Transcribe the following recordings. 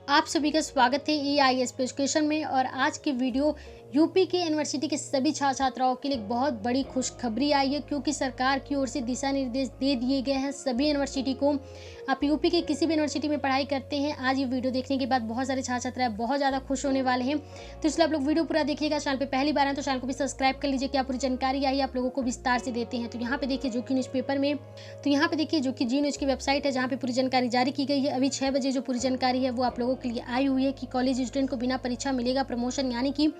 आप सभी का स्वागत है EIS पे एजुकेशन में। और आज की वीडियो यूपी के यूनिवर्सिटी के सभी छात्र छात्राओं के लिए बहुत बड़ी खुशखबरी आई है, क्योंकि सरकार की ओर से दिशा निर्देश दे दिए गए हैं सभी यूनिवर्सिटी को। आप यूपी के किसी भी यूनिवर्सिटी में पढ़ाई करते हैं, आज ये वीडियो देखने के बाद बहुत सारे छात्र छात्राएं बहुत ज़्यादा खुश होने वाले हैं। तो इसलिए आप लोग वीडियो पूरा देखिएगा। चैनल पर पहली बार है तो चैनल को भी सब्सक्राइब कर लीजिए, क्या पूरी जानकारी आई आप लोगों को विस्तार से देते हैं। तो यहाँ पे देखिए जो कि न्यूज़पेपर में, तो यहाँ पे देखिए जो कि जी न्यूज़ की वेबसाइट है, जहाँ पे पूरी जानकारी जारी की गई है। अभी 6 बजे जो पूरी जानकारी है वो आप लोगों के लिए आई हुई है कि कॉलेज स्टूडेंट को बिना परीक्षा मिलेगा प्रमोशन, यानी कि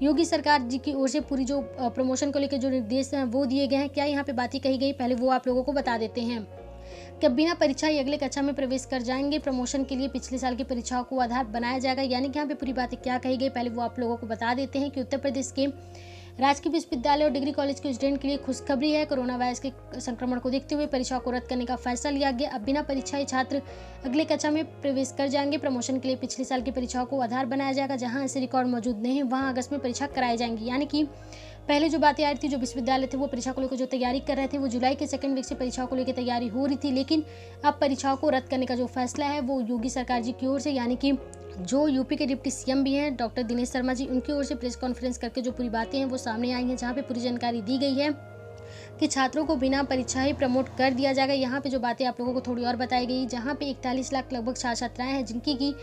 योगी सरकार जी की ओर से पूरी जो प्रमोशन को लेकर जो निर्देश हैं वो दिए गए हैं। क्या यहाँ पे बातें कही गई, पहले वो आप लोगों को बता देते हैं कि बिना परीक्षा ही अगले कक्षा में प्रवेश कर जाएंगे। प्रमोशन के लिए पिछले साल की परीक्षाओं को आधार बनाया जाएगा, यानी कि यहाँ पे पूरी बातें क्या कही गई पहले वो आप लोगों को बता देते हैं कि उत्तर प्रदेश के राजकीय विश्वविद्यालय और डिग्री कॉलेज के स्टूडेंट के लिए खुशखबरी है। कोरोना वायरस के संक्रमण को देखते हुए परीक्षाओं को रद्द करने का फैसला लिया गया। अब बिना परीक्षा ही छात्र अगले कक्षा में प्रवेश कर जाएंगे। प्रमोशन के लिए पिछले साल की परीक्षाओं को आधार बनाया जाएगा। जहां ऐसे रिकॉर्ड मौजूद नहीं है वहां अगस्त में परीक्षा कराई जाएंगी, यानी कि पहले जो बातें आ रही थी, जो विश्वविद्यालय थे वो परीक्षा को लेकर जो तैयारी कर रहे थे, वो जुलाई के सेकंड वीक से परीक्षाओं को लेकर तैयारी हो रही थी। लेकिन अब परीक्षाओं को रद्द करने का जो फैसला है वो योगी सरकार जी की ओर से, यानी कि जो यूपी के डिप्टी सीएम भी हैं डॉक्टर दिनेश शर्मा जी, उनकी ओर से प्रेस कॉन्फ्रेंस करके जो पूरी बातें हैं वो सामने आई हैं, जहां पे पूरी जानकारी दी गई है कि छात्रों को बिना परीक्षा ही प्रमोट कर दिया जाएगा। यहाँ पे जो बातें आप लोगों को थोड़ी और बताई गई, जहाँ पे 41 लाख लगभग छात्र छात्राएं हैं जिनकी की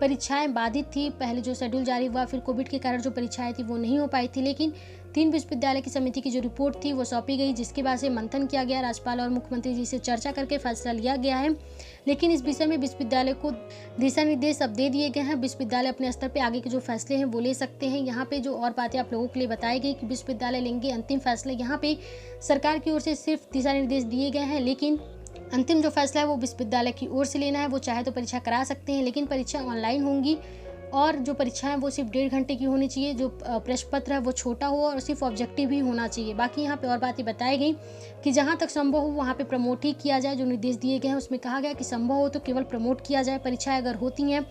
परीक्षाएं बाधित थी। पहले जो शेड्यूल जारी हुआ, फिर कोविड के कारण जो परीक्षाएं थी वो नहीं हो पाई थी। लेकिन 3 विश्वविद्यालय की समिति की जो रिपोर्ट थी वो सौंपी गई, जिसके बाद से मंथन किया गया। राज्यपाल और मुख्यमंत्री जी से चर्चा करके फैसला लिया गया है। लेकिन इस विषय में विश्वविद्यालय को दिशा निर्देश अब दे दिए गए हैं। विश्वविद्यालय अपने स्तर पर आगे के जो फैसले हैं वो ले सकते हैं। यहाँ पे जो और बातें आप लोगों के लिए बताई गई कि विश्वविद्यालय लेंगे अंतिम फैसले। यहाँ पे सरकार की ओर से सिर्फ दिशा निर्देश दिए गए हैं, लेकिन अंतिम जो फैसला है वो विश्वविद्यालय की ओर से लेना है। वो चाहे तो परीक्षा करा सकते हैं, लेकिन परीक्षा ऑनलाइन होंगी और जो परीक्षा है वो सिर्फ 1.5 घंटे की होनी चाहिए। जो प्रश्न पत्र है वो छोटा हो और सिर्फ ऑब्जेक्टिव ही होना चाहिए। बाकी यहाँ पे और बातें बताई गई कि जहाँ तक संभव हो वहाँ पे प्रमोट ही किया जाए। जो निर्देश दिए गए हैं उसमें कहा गया कि संभव हो तो केवल प्रमोट किया जाए। परीक्षाएं अगर होती हैं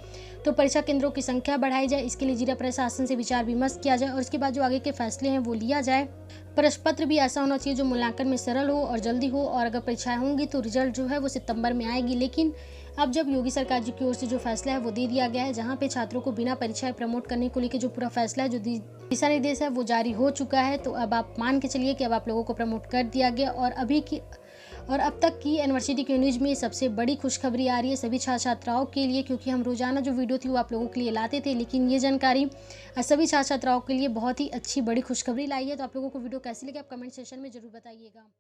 तो परीक्षा केंद्रों की संख्या बढ़ाई जाए। इसके लिए जिला प्रशासन से विचार विमर्श किया जाए और इसके बाद जो आगे के फैसले हैं वो लिया जाए। प्रश्न पत्र भी ऐसा होना चाहिए जो मूल्यांकन में सरल हो और जल्दी हो, और अगर परीक्षाएं होंगी तो रिजल्ट जो है वो सितंबर में आएगी। लेकिन अब जब योगी सरकार जी की ओर से जो फैसला है वो दे दिया गया है, जहां पे छात्रों को बिना परीक्षाएं प्रमोट करने को लेकर जो पूरा फैसला है, जो दिशा निर्देश है वो जारी हो चुका है। तो अब आप मान के चलिए कि अब आप लोगों को प्रमोट कर दिया गया। और अब तक की यूनिवर्सिटी के न्यूज़ में सबसे बड़ी खुशखबरी आ रही है सभी छात्र छात्राओं के लिए, क्योंकि हम रोजाना जो वीडियो थी वो आप लोगों के लिए लाते थे, लेकिन ये जानकारी सभी छात्र छात्राओं के लिए बहुत ही अच्छी बड़ी खुशखबरी लाई है। तो आप लोगों को वीडियो कैसी लगी आप कमेंट सेक्शन में जरूर बताइएगा।